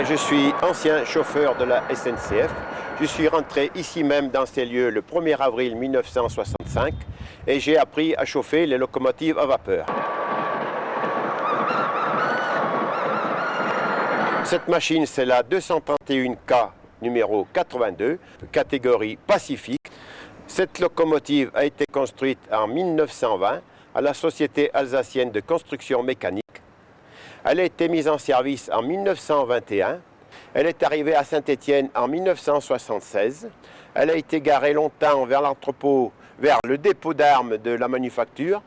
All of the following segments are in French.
Je suis ancien chauffeur de la SNCF. Je suis rentré ici même dans ces lieux le 1er avril 1965 et j'ai appris à chauffer les locomotives à vapeur. Cette machine, c'est la 231K numéro 82, catégorie Pacifique. Cette locomotive a été construite en 1920 à la Société alsacienne de construction mécanique. Elle a été mise en service en 1921. Elle est arrivée à Saint-Étienne en 1976. Elle a été garée longtemps vers l'entrepôt, vers le dépôt d'armes de la manufacture.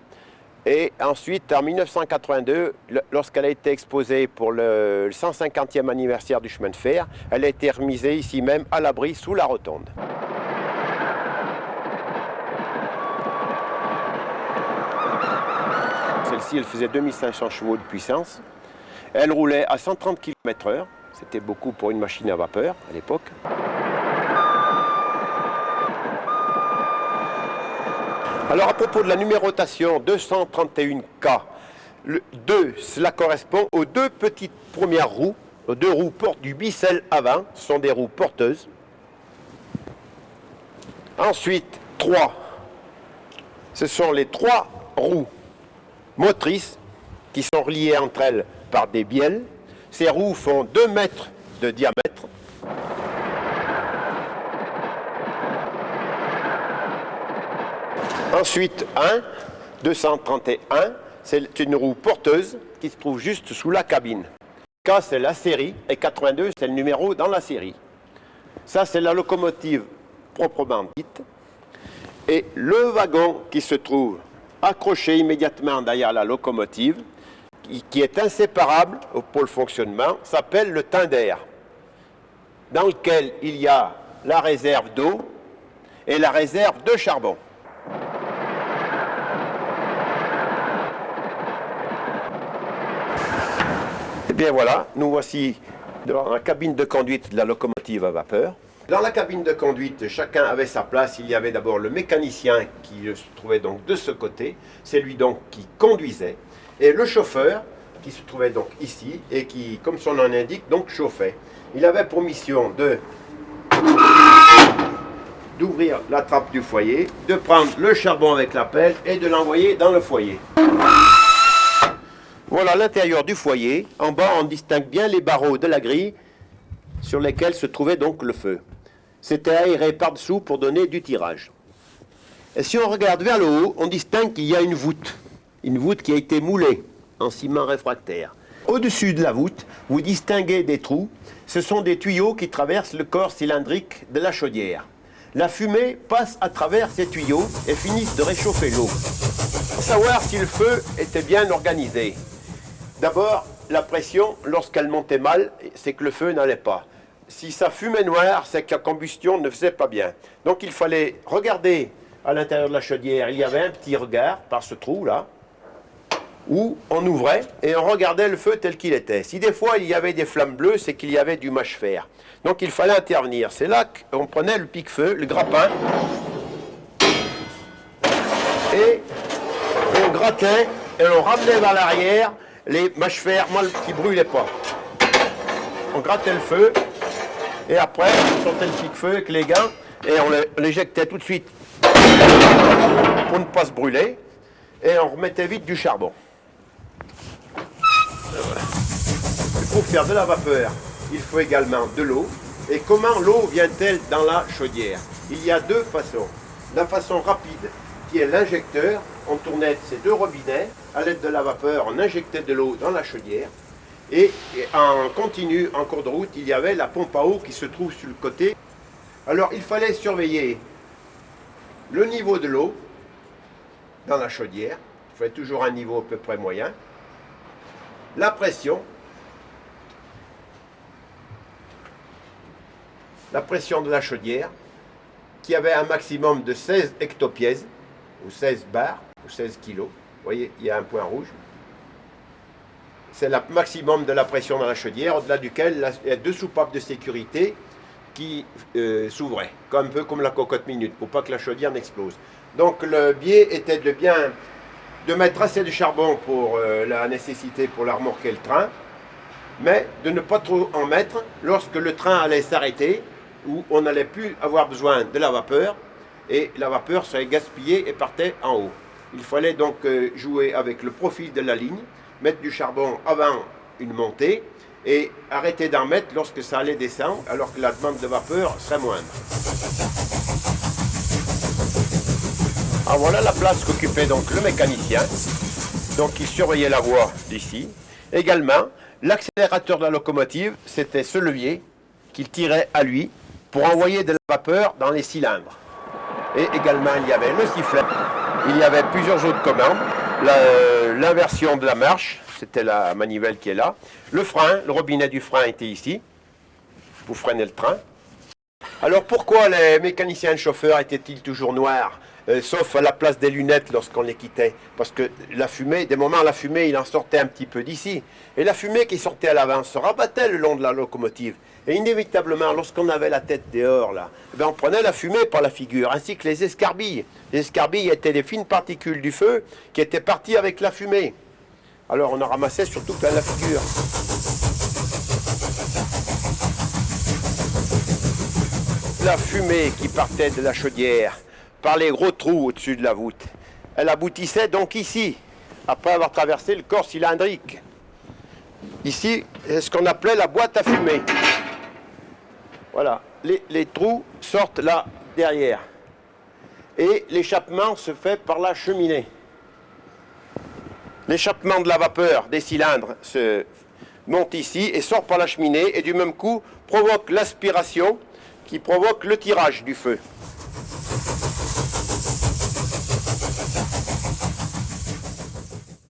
Et ensuite, en 1982, lorsqu'elle a été exposée pour le 150e anniversaire du chemin de fer, elle a été remisée ici même à l'abri sous la rotonde. Celle-ci, elle faisait 2500 chevaux de puissance. Elle roulait à 130 km/h. C'était beaucoup pour une machine à vapeur à l'époque. Alors à propos de la numérotation 231K, le 2, cela correspond aux deux petites premières roues, aux deux roues du bicelle avant, ce sont des roues porteuses. Ensuite, 3, ce sont les trois roues motrices qui sont reliées entre elles par des bielles. Ces roues font 2 mètres de diamètre. Ensuite, 231, c'est une roue porteuse qui se trouve juste sous la cabine. K, c'est la série, et 82, c'est le numéro dans la série. Ça, c'est la locomotive proprement dite. Et le wagon qui se trouve accroché immédiatement derrière la locomotive, qui est inséparable pour le fonctionnement, s'appelle le tender, dans lequel il y a la réserve d'eau et la réserve de charbon. Et bien voilà, nous voici dans la cabine de conduite de la locomotive à vapeur. Dans la cabine de conduite, chacun avait sa place. Il y avait d'abord le mécanicien qui se trouvait donc de ce côté, c'est lui donc qui conduisait, et le chauffeur qui se trouvait donc ici et qui, comme son nom l'indique, donc chauffait. Il avait pour mission d'ouvrir la trappe du foyer, de prendre le charbon avec la pelle et de l'envoyer dans le foyer. Voilà l'intérieur du foyer. En bas, on distingue bien les barreaux de la grille sur lesquels se trouvait donc le feu. C'était aéré par-dessous pour donner du tirage. Et si on regarde vers le haut, on distingue qu'il y a une voûte qui a été moulée en ciment réfractaire. Au-dessus de la voûte, vous distinguez des trous. Ce sont des tuyaux qui traversent le corps cylindrique de la chaudière. La fumée passe à travers ces tuyaux et finissent de réchauffer l'eau. Pour savoir si le feu était bien organisé, d'abord, la pression, lorsqu'elle montait mal, c'est que le feu n'allait pas. Si ça fumait noir, c'est que la combustion ne faisait pas bien. Donc il fallait regarder à l'intérieur de la chaudière. Il y avait un petit regard par ce trou-là, où on ouvrait et on regardait le feu tel qu'il était. Si des fois il y avait des flammes bleues, c'est qu'il y avait du mâche-fer. Donc il fallait intervenir. C'est là qu'on prenait le pique-feu, le grappin, et on grattait et on ramenait vers l'arrière les mâche-fer qui ne brûlaient pas. On grattait le feu et après on sortait le pique-feu avec les gants et on l'éjectait tout de suite pour ne pas se brûler et on remettait vite du charbon. Pour faire de la vapeur, il faut également de l'eau. Et comment l'eau vient-elle dans la chaudière? Il y a deux façons. La façon rapide, qui est l'injecteur. On tournait ces deux robinets. À l'aide de la vapeur, on injectait de l'eau dans la chaudière. Et en continu, en cours de route, il y avait la pompe à eau qui se trouve sur le côté. Alors, il fallait surveiller le niveau de l'eau dans la chaudière. Il fallait toujours un niveau à peu près moyen. La pression de la chaudière, qui avait un maximum de 16 hectopièces, ou 16 bars, ou 16 kilos. Vous voyez, il y a un point rouge. C'est le maximum de la pression dans la chaudière, au-delà duquel il y a deux soupapes de sécurité qui s'ouvraient, un peu comme la cocotte minute, pour pas que la chaudière n'explose. Donc le biais était de mettre assez de charbon pour la nécessité pour la remorquer le train, mais de ne pas trop en mettre lorsque le train allait s'arrêter, où on n'allait plus avoir besoin de la vapeur, et la vapeur serait gaspillée et partait en haut. Il fallait donc jouer avec le profil de la ligne, mettre du charbon avant une montée, et arrêter d'en mettre lorsque ça allait descendre, alors que la demande de vapeur serait moindre. Alors voilà la place qu'occupait donc le mécanicien. Donc il surveillait la voie d'ici. Également, l'accélérateur de la locomotive, c'était ce levier qu'il tirait à lui pour envoyer de la vapeur dans les cylindres. Et également, il y avait le sifflet. Il y avait plusieurs autres commandes. L'inversion de la marche, c'était la manivelle qui est là. Le frein, le robinet du frein était ici. Vous freinez le train. Alors pourquoi les mécaniciens et chauffeurs étaient-ils toujours noirs, sauf à la place des lunettes lorsqu'on les quittait? Parce que la fumée, des moments la fumée, il en sortait un petit peu d'ici. Et la fumée qui sortait à l'avant se rabattait le long de la locomotive. Et inévitablement, lorsqu'on avait la tête dehors, là, on prenait la fumée par la figure, ainsi que les escarbilles. Les escarbilles étaient des fines particules du feu qui étaient parties avec la fumée. Alors on en ramassait surtout plein la figure. La fumée qui partait de la chaudière par les gros trous au-dessus de la voûte, elle aboutissait donc ici, après avoir traversé le corps cylindrique. Ici, c'est ce qu'on appelait la boîte à fumée. Voilà, les trous sortent là derrière. Et l'échappement se fait par la cheminée. L'échappement de la vapeur des cylindres se monte ici et sort par la cheminée et du même coup provoque l'aspiration qui provoque le tirage du feu.